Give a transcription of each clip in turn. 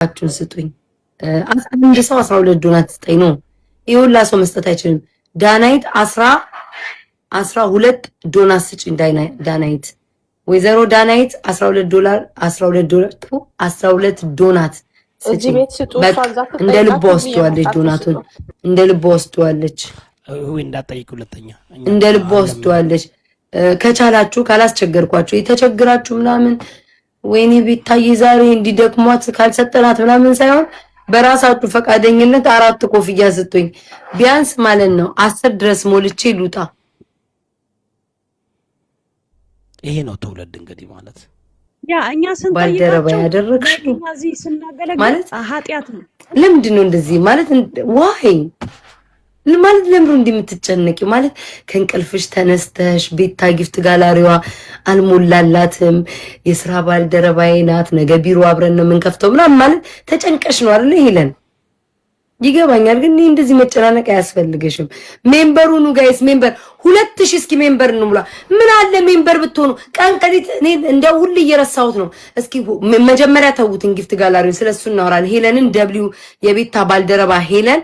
ዶናታችሁን ስጡኝ። አንድ ሰው 12 ዶናት ስጠኝ ነው። ይሄ ሁላ ሰው መስጠት አይችልም። ዳናይት 12 ዶናት ስጭኝ። ዳናይት ወይዘሮ ዳናይት 12 ዶናት ስጭኝ። እንደ ልቧ ወስደዋለች። ዶናቱን እንደ ልቧ ወስደዋለች። እንዳጠይቅ ሁለተኛ እንደ ልቧ ወስደዋለች። ከቻላችሁ ካላስቸገርኳችሁ የተቸግራችሁ ምናምን ወይኔ ቤታዬ ዛሬ እንዲደክሟት ካልሰጠናት ምናምን ሳይሆን በራሳችሁ ፈቃደኝነት 4 ኮፍያ ስጡኝ ቢያንስ ማለት ነው 10 ድረስ ሞልቼ ሉጣ። ይሄ ነው ትውልድ እንግዲህ ማለት ያ እኛ ባልደረባ ያደረግሽ ማለት ኃጢያት ነው። ለምንድን ነው እንደዚህ ማለት ዋይ ማለት ለምሩ እንደምትጨነቂው ማለት ከእንቅልፍሽ ተነስተሽ ቤታ ጊፍት ጋላሪዋ አልሞላላትም የስራ ባልደረባዬ ናት ነገ ቢሮ አብረን ነው የምንከፍተው ምናምን ማለት ተጨንቀሽ ነው አይደል? ይሄለን ይገባኛል። ግን እንደዚህ መጨናነቅ አያስፈልግሽም። ሜምበሩ ኑ ጋይስ ሜምበር 2000 እስኪ ሜምበር እንሙላ። ምን አለ ሜምበር ብትሆኑ ቀን ቀዲት እኔ እንደው ሁሉ እየረሳሁት ነው። እስኪ መጀመሪያ ተውትን ጊፍት ጋላሪውን ስለሱ እናወራለን። ሄለንን ደብሊው የቤታ ባልደረባ ሄለን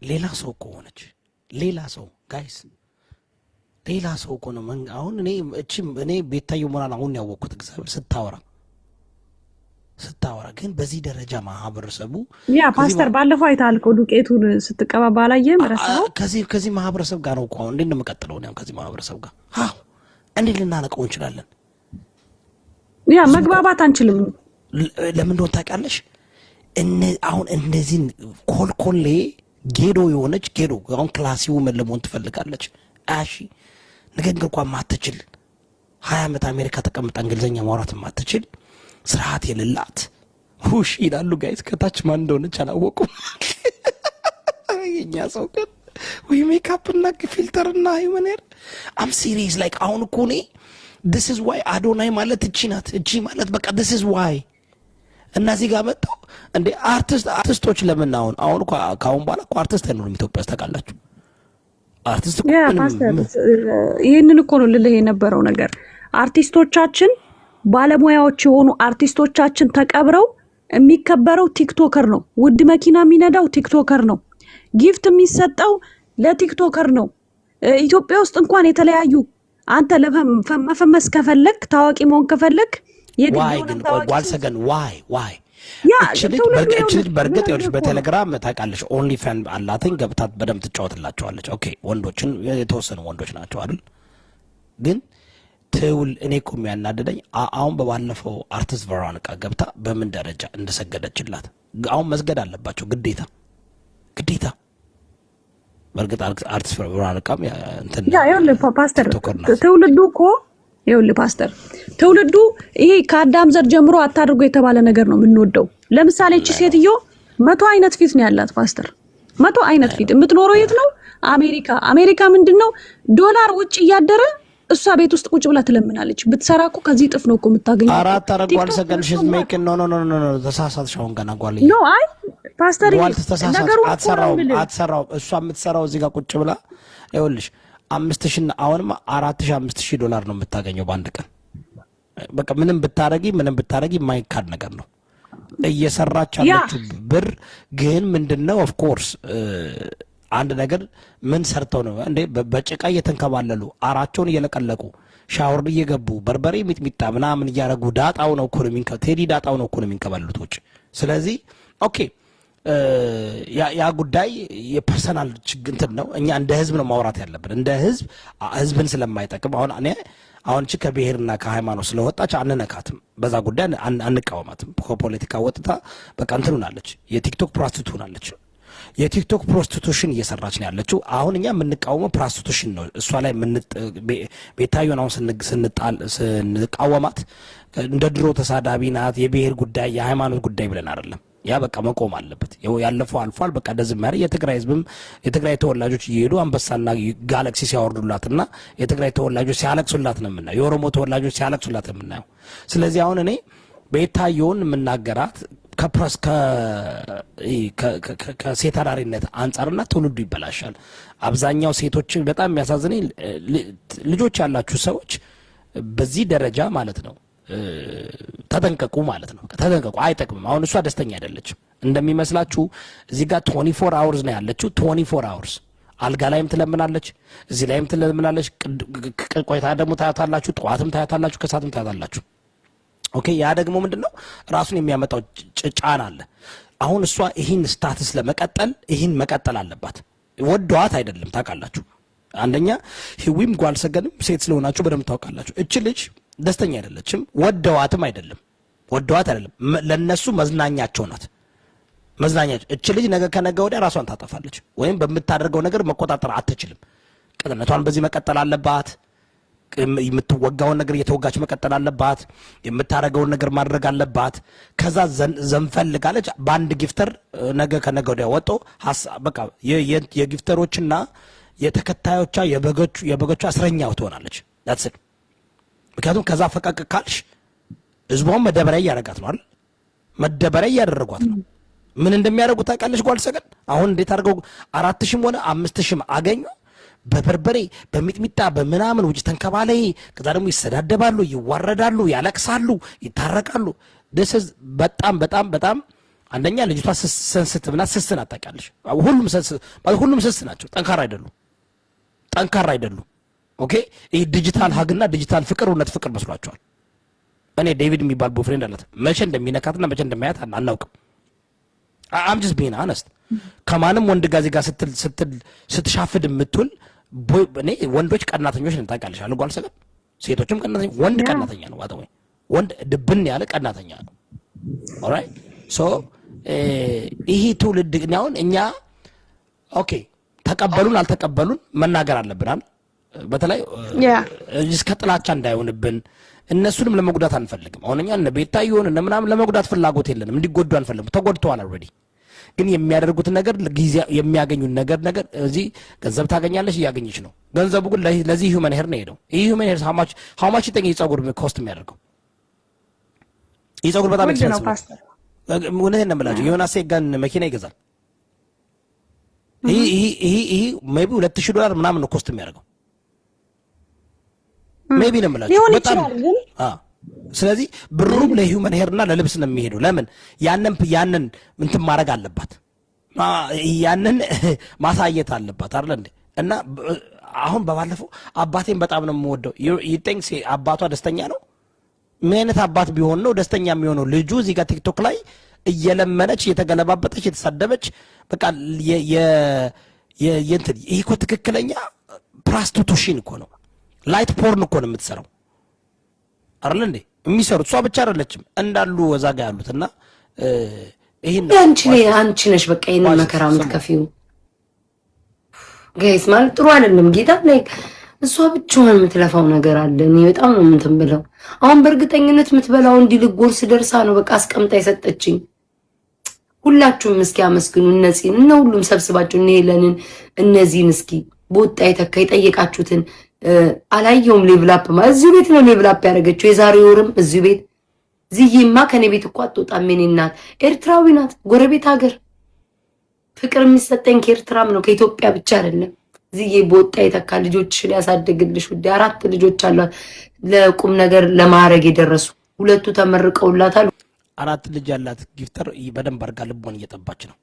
ሌላ ሰው እኮ ሆነች። ሌላ ሰው ጋይስ ሌላ ሰው እኮ ነው። አሁን እኔ ቤታየው ሞራል አሁን ያወቅኩት እግዚአብሔር ስታወራ ግን በዚህ ደረጃ ማህበረሰቡ ያ ፓስተር ባለፈው አይተሃል እኮ ዱቄቱን ስትቀባባ አላየህም? ረሳኸው? ከዚህ ማህበረሰብ ጋር ነው እኮ አሁን እንዴት ነው የምቀጥለው? ነው ከዚህ ማህበረሰብ ጋር እንዴት ልናነቀው እንችላለን? ያ መግባባት አንችልም። ለምን እንደሆነ ታውቂያለሽ? አሁን እነዚህ ኮልኮሌ ጌዶ የሆነች ጌዶ አሁን ክላሲው መለሞን ትፈልጋለች። አሺ ንግግር እንኳን ማትችል 20 ዓመት አሜሪካ ተቀምጣ እንግሊዘኛ ማውራት ማትችል ስርዓት የሌላት ሁሽ ይላሉ ጋይስ። ከታች ማን እንደሆነች አላወቁም። የኛ ሰው ግን ወይ ሜካፕ እና ፊልተር እና ሂውመን አም ሲሪየስ ላይክ አሁን እኮ እኔ this is why አዶናይ ማለት እቺ ናት። እቺ ማለት በቃ this is why እና እዚህ ጋር መጣው እንዴ አርቲስቶች ለምን አሁን እኮ ካሁን በኋላ እኮ አርቲስት አይኖርም ኢትዮጵያ ውስጥ ታውቃላችሁ። አርቲስት እኮ ይሄንን እኮ ነው ልልህ የነበረው ነገር። አርቲስቶቻችን ባለሙያዎች የሆኑ አርቲስቶቻችን ተቀብረው የሚከበረው ቲክቶከር ነው። ውድ መኪና የሚነዳው ቲክቶከር ነው። ጊፍት የሚሰጠው ለቲክቶከር ነው። ኢትዮጵያ ውስጥ እንኳን የተለያዩ አንተ ለመፈመስ ከፈለክ ታዋቂ መሆን ከፈለክ ዋይ ግን ዋልሰገን ዋይ እችልጅ በርግጥ ይኸውልሽ በቴሌግራም ታውቃለሽ ኦንሊ ፋን አላትኝ ገብታት በደምብ ትጫወትላቸዋለች። ኦኬ ወንዶችን የተወሰኑ ወንዶች ናቸው አይደል? ግን ትውል እኔ እኮ የሚያናደደኝ አሁን በባለፈው አርቲስት ቬሮኒካ ገብታ በምን ደረጃ እንደሰገደችላት አሁን መስገድ አለባቸው ግዴታ። በርግጥ አርቲስት ቬሮኒካም እንትን ይኸውልህ ፓስተር ትውልዱ እኮ ይኸውልህ ፓስተር ትውልዱ ይሄ ከአዳም ዘር ጀምሮ አታድርጎ የተባለ ነገር ነው የምንወደው። ለምሳሌ እቺ ሴትዮ 100 አይነት ፊት ነው ያላት ፓስተር፣ 100 አይነት ፊት። የምትኖረው የት ነው? አሜሪካ ምንድነው ዶላር ውጭ እያደረ እሷ ቤት ውስጥ ቁጭ ብላ ትለምናለች። ብትሰራ እኮ ከዚህ ጥፍ ነው እኮ የምታገኘው። አራት አረጋል ሰገንሽ ሜክ ኖ ተሳሳትሽ። አሁን ገና ጓልኝ ኖ አይ ፓስተር ነገሩ አትሰራው እሷ የምትሰራው እዚህ ጋር ቁጭ ብላ ይኸውልሽ 5000 አሁንማ 4000 $5000 ነው የምታገኘው በአንድ ቀን። በቃ ምንም ብታረጊ የማይካድ ነገር ነው እየሰራች ያለችው ብር። ግን ምንድነው ኦፍ ኮርስ አንድ ነገር ምን ሰርተው ነው እንዴ በጭቃ እየተንከባለሉ አራቸውን እየለቀለቁ ሻወር እየገቡ በርበሬ ሚጥሚጣ ምናምን እያረጉ ዳጣው ነው ኢኮኖሚን ቴዲ ዳጣው ነው ኢኮኖሚን ከባሉት ውጭ። ስለዚህ ኦኬ ያ ጉዳይ የፐርሰናል ችግር ነው። እኛ እንደ ህዝብ ነው ማውራት ያለብን። እንደ ህዝብን ስለማይጠቅም አሁን እቺ ከብሔርና ከሃይማኖት ስለወጣች አንነካትም። በዛ ጉዳይ አንቃወማትም። ከፖለቲካ ወጥታ በቃ እንትኑናለች። የቲክቶክ ፕሮስቲቱት ናለች። የቲክቶክ ፕሮስቲቱሽን እየሰራች ነው ያለችው። አሁን እኛ የምንቃወመው ፕሮስቲቱሽን ነው። እሷ ላይ ቤታዮን አሁን ስንቃወማት እንደ ድሮ ተሳዳቢ ናት፣ የብሔር ጉዳይ የሃይማኖት ጉዳይ ብለን አይደለም። ያ በቃ መቆም አለበት። ያለፈው አልፏል። በቃ እንደዚህ ማለት የትግራይ ተወላጆች እየሄዱ አንበሳና ጋላክሲ ሲያወርዱላትና የትግራይ ተወላጆች ሲያለቅሱላት ነው የምናየው። የኦሮሞ ተወላጆች ሲያለቅሱላት ነው የምናየው። ስለዚህ አሁን እኔ ቤታየውን የምናገራት ከሴት አዳሪነት አንጻርና ትውልዱ ይበላሻል። አብዛኛው ሴቶች በጣም የሚያሳዝነኝ ልጆች ያላችሁ ሰዎች በዚህ ደረጃ ማለት ነው ተጠንቀቁ ማለት ነው። ተጠንቀቁ፣ አይጠቅምም። አሁን እሷ ደስተኛ አይደለችም እንደሚመስላችሁ። እዚህ ጋር 24 hours ነው ያለችው። 24 hours አልጋ ላይም ትለምናለች፣ እዚህ ላይም ትለምናለች። ቆይታ ደግሞ ታያታላችሁ፣ ጠዋትም ታያታላችሁ፣ ከሰዓትም ታያታላችሁ። ኦኬ ያ ደግሞ ምንድነው ራሱን የሚያመጣው ጫና አለ። አሁን እሷ ይህን ስታትስ ለመቀጠል ይህን መቀጠል አለባት። ወደዋት አይደለም ታውቃላችሁ። አንደኛ ህዊም ጓልሰገንም ሴት ስለሆናችሁ በደንብ ታውቃላችሁ። እች ልጅ ደስተኛ አይደለችም። ወደዋትም አይደለም፣ ወደዋት አይደለም። ለነሱ መዝናኛቸው ናት። መዝናኛቸው እች ልጅ ነገ ከነገ ወዲያ ራሷን ታጠፋለች፣ ወይም በምታደርገው ነገር መቆጣጠር አትችልም። ቅጥነቷን በዚህ መቀጠል አለባት። የምትወጋውን ነገር እየተወጋች መቀጠል አለባት። የምታደርገውን ነገር ማድረግ አለባት። ከዛ ዘንፈልጋለች በአንድ ጊፍተር ነገ ከነገ ወዲያ ወጦ በቃ የጊፍተሮችና የተከታዮቿ የበጎቿ እስረኛ ትሆናለች። ዳትስ ኢት። ምክንያቱም ከዛ ፈቀቅ ካልሽ ህዝቧን መደበሪያ እያደረጋት ነው አይደል? መደበሪያ እያደረጓት ነው። ምን እንደሚያደርጉ ታውቃለች? ጓልሰገን አሁን እንዴት አድርገው 4000 ሆነ 5000 አገኙ። በበርበሬ በሚጥሚጣ በምናምን ውጭ ተንከባለይ። ከዛ ደግሞ ይሰዳደባሉ፣ ይዋረዳሉ፣ ያለቅሳሉ፣ ይታረቃሉ። ደስ በጣም በጣም በጣም አንደኛ ልጅቷ ሰንስቲቭና ስስን አታውቃለች። ሁሉም ስስ ናቸው፣ ጠንካራ አይደሉም። ኦኬ ይሄ ዲጂታል ሀግና ዲጂታል ፍቅር እውነት ፍቅር መስሏቸዋል። እኔ ዴቪድ የሚባል ቦይፍሬንድ አላት። መቼ እንደሚነካትና መቼ እንደማያት አናውቅም። አም ጀስት ቢን አነስት ከማንም ወንድ ጋር እዚህ ጋር ስትሻፍድ የምትውል እኔ ወንዶች ቀናተኞች ነን ታውቃለሽ። ጓልሰገን ሴቶችም ቀናተኛ፣ ወንድ ቀናተኛ ነው። ወይ ወንድ ድብን ያለ ቀናተኛ ነው። ኦልራይት ሶ ይሄ ትውልድ ግን አሁን እኛ ኦኬ ተቀበሉን አልተቀበሉን መናገር አለብናል። በተለይ እስከ ጥላቻ እንዳይሆንብን እነሱንም ለመጉዳት አንፈልግም። አሁን እኛ እነ ቤታየውን እነ ምናምን ለመጉዳት ፍላጎት የለንም። እንዲጎዱ አንፈልግም። ተጎድተዋል ኦልሬዲ። ግን የሚያደርጉት ነገር ጊዜ የሚያገኙት ነገር እዚህ ገንዘብ ታገኛለች፣ እያገኘች ነው። ገንዘቡ ግን ለዚህ ሂውመን ሄር ነው ሄደው። ይህ ሂውመን ሄር ሃውማች ይጠኝ የጸጉር ኮስት የሚያደርገው የጸጉር በጣም ኤክስፔንሲቭ ነው። እውነቴን ነው የምላቸው። ዮናስ ጋን መኪና ይገዛል። ይሄ ሜቢ $2000 ምናምን ነው ኮስት የሚያደርገው ሜቢ ነው የምላቸው በጣም ስለዚህ ብሩም ለሂውመን ሄርና ለልብስ ነው የሚሄደው። ለምን ያንን እንትን ማድረግ አለባት፣ ያንን ማሳየት አለባት አይደል እንዴ? እና አሁን በባለፈው አባቴን በጣም ነው የምወደው ይጠንክስ አባቷ ደስተኛ ነው። ምን አይነት አባት ቢሆን ነው ደስተኛ የሚሆነው? ልጁ እዚህ ጋር ቲክቶክ ላይ እየለመነች እየተገለባበጠች የተሳደበች በቃ የእንትን ይሄ እኮ ትክክለኛ ፕራስቲቱሽን እኮ ነው። ላይት ፖርን እኮ ነው የምትሰራው አይደል እንዴ? የሚሰሩት እሷ ብቻ አይደለችም እንዳሉ ወዛጋ ያሉትና ይሄን አንቺ ነሽ በቃ ይሄን መከራ የምትከፊው ጋይስ። ማለት ጥሩ አይደለም ጌታ ላይ እሷ ብቻዋን የምትለፋው ነገር አለ። እኔ በጣም ነው እንትን ብለው አሁን በእርግጠኝነት የምትበላው እንዲልጎርስ ደርሳ ነው በቃ አስቀምጣ የሰጠችኝ። ሁላችሁም እስኪ አመስግኑ እነዚህን እና ሁሉም ሰብስባችሁ እነ ሄለንን እነዚህን እስኪ በወጣ የተካ የጠየቃችሁትን አላየውም። ሌቭላፕ ማለት እዚሁ ቤት ነው ሌቭላፕ ያደረገችው። የዛሬ ወርም እዚሁ ቤት ዝይማ ከኔ ቤት እኮ አትወጣም። የኔ እናት ኤርትራዊ ናት፣ ጎረቤት ሀገር። ፍቅር የሚሰጠኝ ከኤርትራም ነው ከኢትዮጵያ ብቻ አይደለም። ዝዬ በወጣ የተካ ልጆችሽን ያሳድግልሽ ውዴ። 4 ልጆች አሏት ለቁም ነገር ለማረግ የደረሱ 2 ተመርቀውላታል። 4 ልጅ ያላት ጊፍተር በደንብ አድርጋ ልቦን እየጠባች ነው።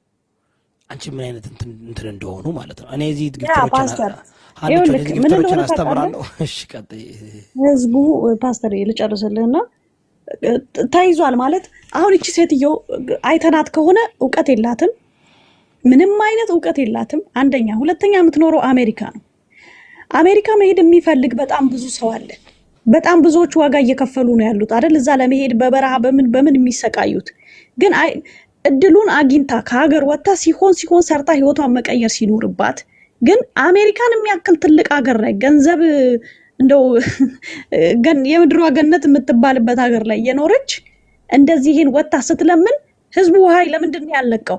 አንቺ ምን አይነት እንትን እንደሆኑ ማለት ነው። እኔ እዚህ ጊፍተሮችን አስተምራለሁ። እሺ ቀጥይ። ህዝቡ ፓስተር ልጨርስልህና ተይዟል ማለት አሁን እቺ ሴትዮ አይተናት ከሆነ እውቀት የላትም፣ ምንም አይነት እውቀት የላትም። አንደኛ፣ ሁለተኛ የምትኖረው አሜሪካ ነው። አሜሪካ መሄድ የሚፈልግ በጣም ብዙ ሰው አለ። በጣም ብዙዎች ዋጋ እየከፈሉ ነው ያሉት አይደል? እዛ ለመሄድ በበረሃ በምን የሚሰቃዩት ግን እድሉን አግኝታ ከሀገር ወጣ ሲሆን ሰርታ ህይወቷን መቀየር ሲኖርባት ግን አሜሪካን የሚያክል ትልቅ ሀገር ላይ ገንዘብ እንደው የምድሯ ገነት የምትባልበት ሀገር ላይ የኖረች እንደዚህ ይሄን ወጣ ስትለምን ህዝቡ ሀይ ለምንድን ነው ያለቀው?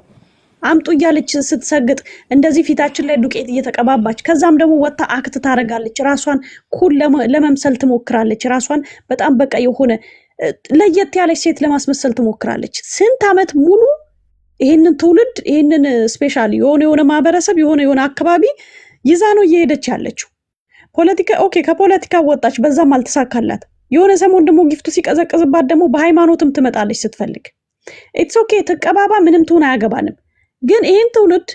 አምጡ እያለች ስትሰግጥ እንደዚህ ፊታችን ላይ ዱቄት እየተቀባባች ከዛም ደግሞ ወጣ አክት ታረጋለች። ራሷን ኩል ለመምሰል ትሞክራለች። ራሷን በጣም በቃ የሆነ ለየት ያለች ሴት ለማስመሰል ትሞክራለች። ስንት ዓመት ሙሉ ይሄንን ትውልድ ይሄንን ስፔሻሊ የሆነ ማህበረሰብ የሆነ አካባቢ ይዛ ነው እየሄደች ያለችው። ፖለቲካ ኦኬ፣ ከፖለቲካ ወጣች፣ በዛም አልተሳካላት። የሆነ ሰሞን ደግሞ ጊፍቱ ሲቀዘቅዝባት ደግሞ በሃይማኖትም ትመጣለች ስትፈልግ። ኢትስ ኦኬ ትቀባባ ምንም ትሆን አያገባንም። ግን ይህን ትውልድ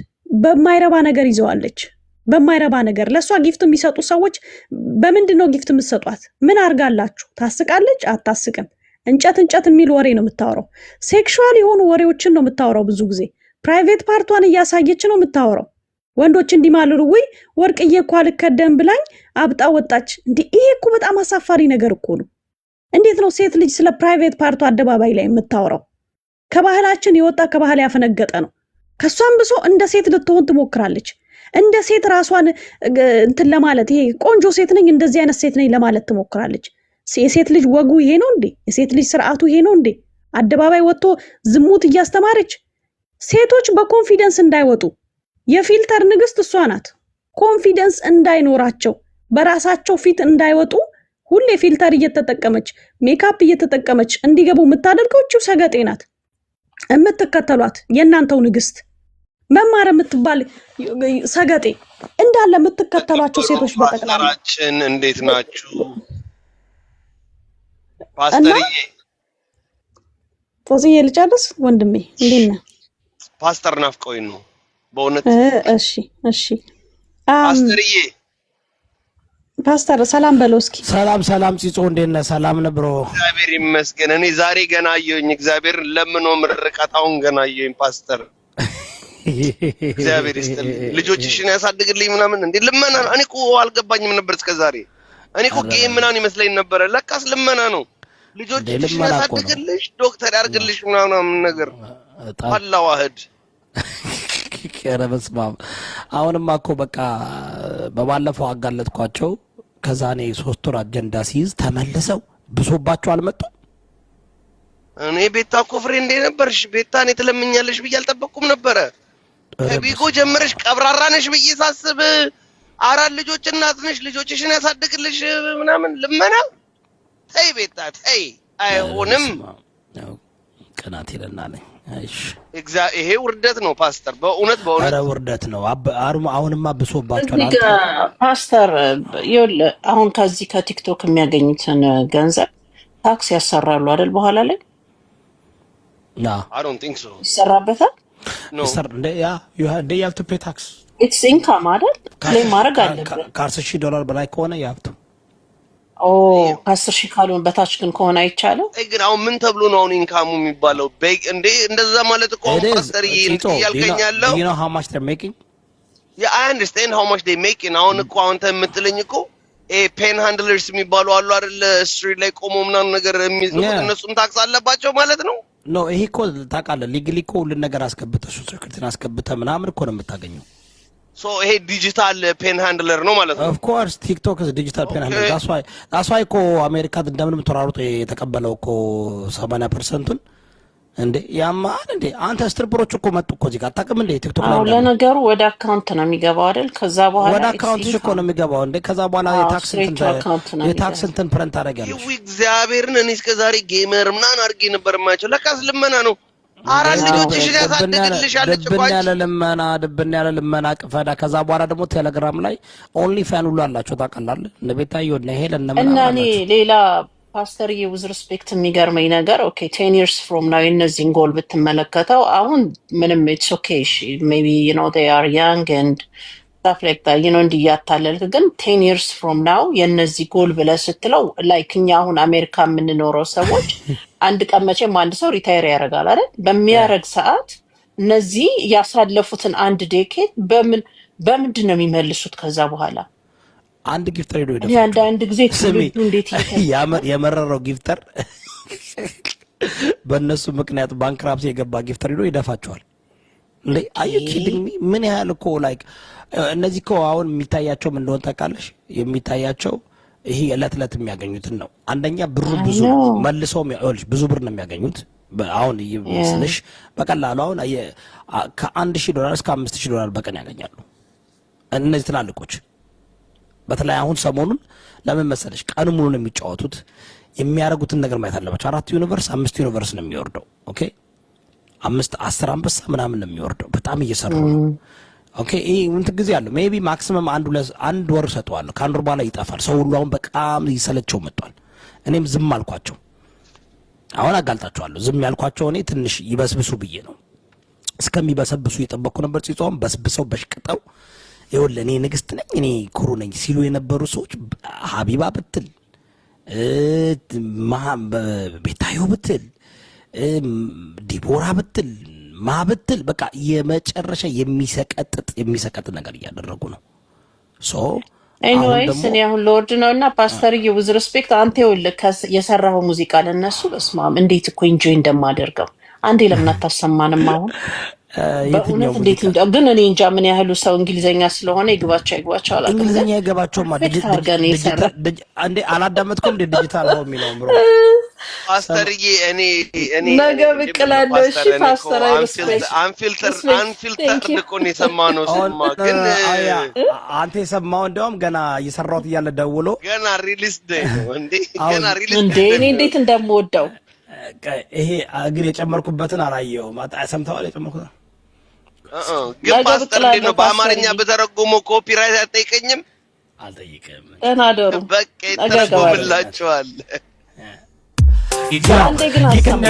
በማይረባ ነገር ይዘዋለች። በማይረባ ነገር ለእሷ ጊፍት የሚሰጡ ሰዎች በምንድን ነው ጊፍት የምትሰጧት? ምን አርጋላችሁ? ታስቃለች? አታስቅም? እንጨት የሚል ወሬ ነው የምታወራው። ሴክሹዋል የሆኑ ወሬዎችን ነው የምታወራው። ብዙ ጊዜ ፕራይቬት ፓርቷን እያሳየች ነው የምታወራው። ወንዶች እንዲማልሩ ወይ ወርቅዬ እኮ አልከደም ብላኝ አብጣ ወጣች። እንዴ ይሄ እኮ በጣም አሳፋሪ ነገር እኮ ነው። እንዴት ነው ሴት ልጅ ስለ ፕራይቬት ፓርቷ አደባባይ ላይ የምታወራው? ከባህላችን የወጣ ከባህል ያፈነገጠ ነው። ከሷም ብሶ እንደ ሴት ልትሆን ትሞክራለች። እንደ ሴት ራሷን እንትን ለማለት ይሄ ቆንጆ ሴት ነኝ እንደዚህ አይነት ሴት ነኝ ለማለት ትሞክራለች። የሴት ልጅ ወጉ ይሄ ነው እንዴ? የሴት ልጅ ስርዓቱ ይሄ ነው እንዴ? አደባባይ ወጥቶ ዝሙት እያስተማረች ሴቶች በኮንፊደንስ እንዳይወጡ የፊልተር ንግስት እሷ ናት። ኮንፊደንስ እንዳይኖራቸው በራሳቸው ፊት እንዳይወጡ ሁሌ ፊልተር እየተጠቀመች ሜካፕ እየተጠቀመች እንዲገቡ የምታደርገው እቺው ሰገጤ ናት። የምትከተሏት የእናንተው ንግስት መማር የምትባል ሰገጤ እንዳለ የምትከተሏቸው ሴቶች በጠቅላላችን እንዴት ናችሁ? ፓስተርዬ ጦዝዬ ልጨርስ ወንድሜ እንዴት ነህ? ፓስተር ናፍቆኝ ነው በእውነት። እሺ ፓስተርዬ ፓስተር ሰላም በለው እስኪ። ሰላም ሲጾ እንዴት ነህ? ሰላም ነህ ብሮ? እግዚአብሔር ይመስገን። እኔ ዛሬ ገና አየሁኝ። እግዚአብሔር ለምኖ ምርቃታውን ገና አየሁኝ። ፓስተር እግዚአብሔር ይስጥልኝ፣ ልጆችሽን ያሳድግልኝ ምናምን። እንዴ ልመና ነው? እኔ እኮ አልገባኝም ነበር እስከዛሬ። እኔ እኮ ጌም ምናምን ይመስለኝ ነበረ። ለካስ ልመና ነው። ልጆችሽን ያሳድግልሽ፣ ዶክተር ያርግልሽ ምናምን ነገር። አላህ ዋህድ ከረበስማም አሁንማ እኮ በቃ በባለፈው አጋለጥኳቸው። ከዛ እኔ 3 ወር አጀንዳ ሲይዝ ተመልሰው ብሶባቸው አልመጡም። እኔ ቤታ እኮ ፍሬንዴ ነበርሽ። ቤታ እኔ ትለምኛለሽ ብዬ አልጠበቅኩም ነበረ። ከቢጎ ጀምረሽ ቀብራራ ነሽ ብዬ ሳስብ 4 ልጆች እናት ነሽ፣ ልጆችሽን ያሳድግልሽ ምናምን ልመና። ተይ ቤታ ተይ፣ አይሆንም። ቅናት ይለናል። እሺ ይሄ ውርደት ነው ፓስተር፣ በእውነት ኧረ ውርደት ነው። አሁንማ ብሶባቸዋል። ፓስተር ይኸውልህ አሁን ከዚህ ከቲክቶክ የሚያገኙትን ገንዘብ ታክስ ያሰራሉ አይደል? በኋላ ላይ I don't think so ይሰራበታል። you have to pay tax. It's income አይደል? ክሌም ማድረግ አለብህ። $10,000 በላይ ከሆነ ያብቱ ከ10,000 ካልሆነ በታች ግን ከሆነ አይቻልም። ግን አሁን ምን ተብሎ ነው አሁን ኢንካሙ የሚባለው? እንዴ እንደዛ ማለት እኮ ፓስተር ያልከኝ ያለው you know how much they're making? Yeah, I understand how much they making. አሁን እኮ አንተ የምትለኝ እኮ ፔን ሃንድለርስ የሚባሉ አሉ አይደል? ስትሪት ላይ ቆሞ ምናምን ነገር የሚጽፉት እነሱም ታክስ አለባቸው ማለት ነው? ኖ ይሄ እኮ ታውቃለህ፣ ሊግሊ እኮ ሁሉን ነገር አስገብተህ ሴኩሪቲን አስገብተህ ምናምን እኮ ነው የምታገኘው። ሶ ይሄ ዲጂታል ፔን ሃንድለር ነው ማለት ነው። ኦፍ ኮርስ ቲክቶክ ዲጂታል ፔን ሃንድለር። that's why እኮ አሜሪካ እንደምንም ተራሩጦ የተቀበለው እኮ 80%ን እንዴ ያማን እንዴ አንተ ስትሪፐሮች እኮ መጡ እኮ እዚህ ጋር አታውቅም እንዴ? ቲክቶክ ላይ ለነገሩ ወደ አካውንት ነው የሚገባው አይደል? ከዛ በኋላ ወደ አካውንት እኮ ነው የሚገባው እንዴ? ከዛ በኋላ የታክስ እንትን ፕረንት አደረጋለች። እግዚአብሔርን እኔ እስከዛሬ ጌመር ምናምን አድርጌ ነበር የማያቸው። ለካስ ልመና ነው። 4 ልጆችሽን ያሳድግልሻል። ድብን ያለ ልመና ቅፈዳ። ከዛ በኋላ ደግሞ ቴሌግራም ላይ ኦንሊ ፋን ሁሉ አላቸው ታውቃለህ። እነ ቤታዮ እነ ሄለን እነ እና እኔ ሌላ ፓስተር ዊዝ ሪስፔክት የሚገርመኝ ነገር ኦኬ 10 years from now እነዚህን ጎል ብትመለከተው አሁን ምንም ኢትስ ኦኬ ሜቢ ዩ ኖ they are young and stuff like that you know እንዲያታለልክ ግን 10 years from now የነዚህ ጎል ብለህ ስትለው ላይክ እኛ አሁን አሜሪካ የምንኖረው ሰዎች አንድ ቀን መቼም አንድ ሰው ሪታየር ያደርጋል አይደል? በሚያረግ ሰዓት እነዚህ ያሳለፉትን አንድ ዴኬድ በምንድን ነው የሚመልሱት? ከዛ በኋላ አንድ ጊፍተር ሄዶ ይደፋል። አንድ ጊዜ ትውልዱ እንዴት የመረረው ጊፍተር በእነሱ ምክንያት ባንክራፕሲ የገባ ጊፍተር ሄዶ ይደፋቸዋል። እንዴ አዩ ኪዲንግ ሚ ምን ያህል እኮ ላይክ እነዚህ እኮ አሁን የሚታያቸው ምን እንደሆነ ታውቃለሽ? የሚታያቸው ይሄ ዕለት የሚያገኙትን ነው። አንደኛ ብሩ ብዙ መልሰው ብዙ ብር ነው የሚያገኙት። አሁን ይመስልሽ በቀላሉ አሁን ከ$1,000 እስከ $5,000 በቀን ያገኛሉ እነዚህ ትላልቆች። በተለይ አሁን ሰሞኑን ለምን መሰለሽ ቀን ሙሉ ነው የሚጫወቱት። የሚያደርጉትን ነገር ማየት አለባቸው። 4 ዩኒቨርስ 5 ዩኒቨርስ ነው የሚወርደው። ኦኬ 10 አንበሳ ምናምን ነው የሚወርደው። በጣም እየሰሩ ነው። ኦኬ ይሄ እንትን ጊዜ አለው ሜቢ ማክሲመም አንድ ወር ሰጠዋለሁ። ከአንድ ወር በኋላ ይጠፋል። ሰው ሁሉ አሁን በጣም ይሰለቸው መጥቷል። እኔም ዝም አልኳቸው። አሁን አጋልጣቸዋለሁ። ዝም ያልኳቸው እኔ ትንሽ ይበስብሱ ብዬ ነው። እስከሚበሰብሱ እየጠበቅኩ ነበር። ጽጾም በስብሰው በሽቅጠው ይኸውልህ እኔ ንግስት ነኝ እኔ ኩሩ ነኝ ሲሉ የነበሩ ሰዎች ሀቢባ ብትል ቤታዮ ብትል ዲቦራ ብትል ማብትል በቃ የመጨረሻ የሚሰቀጥጥ ነገር እያደረጉ ነው። ሶ ኤኒዌይስ እኔ አሁን ሎርድ ነውና ፓስተርዬ with respect አንተ ይኸውልህ የሰራው ሙዚቃ ለነሱ በስማም እንዴት እኮ ኢንጆይ እንደማደርገው አንዴ ለምን አታሰማንም? አሁን በእውነት እንዴት ግን እኔ እንጃ ምን ያህሉ ሰው እንግሊዘኛ ስለሆነ ይግባቸው አላውቅም። እንግሊዘኛ ይገባቸው ማለት አንዴ አላዳመጥኩም እንደ ዲጂታል ነው የሚለው ብሮ ፓስተርዬ እኔ ነገ ብቅላለሁ። እሺ ፓስተር አንፊልተር ልኮን የሰማነው ስማ ግን አንተ የሰማው እንደውም ገና እየሰራሁት እያለ ደውሎ ገና ሪሊዝ ዴይ ነው እንዴ ገና ሪሊዝ እንዴ እኔ እንዴት እንደምወደው ይሄ ግን የጨመርኩበትን አላየሁም። ሰምተዋል? የጨመርኩት ግን ፓስተር እንዴ ነው በአማርኛ በተረጎሞ ኮፒራይት አትጠይቀኝም? አልጠይቅም። ደህና ደሩ በቃ ይተረጎምላችኋል። አንዴ ግን አሰማ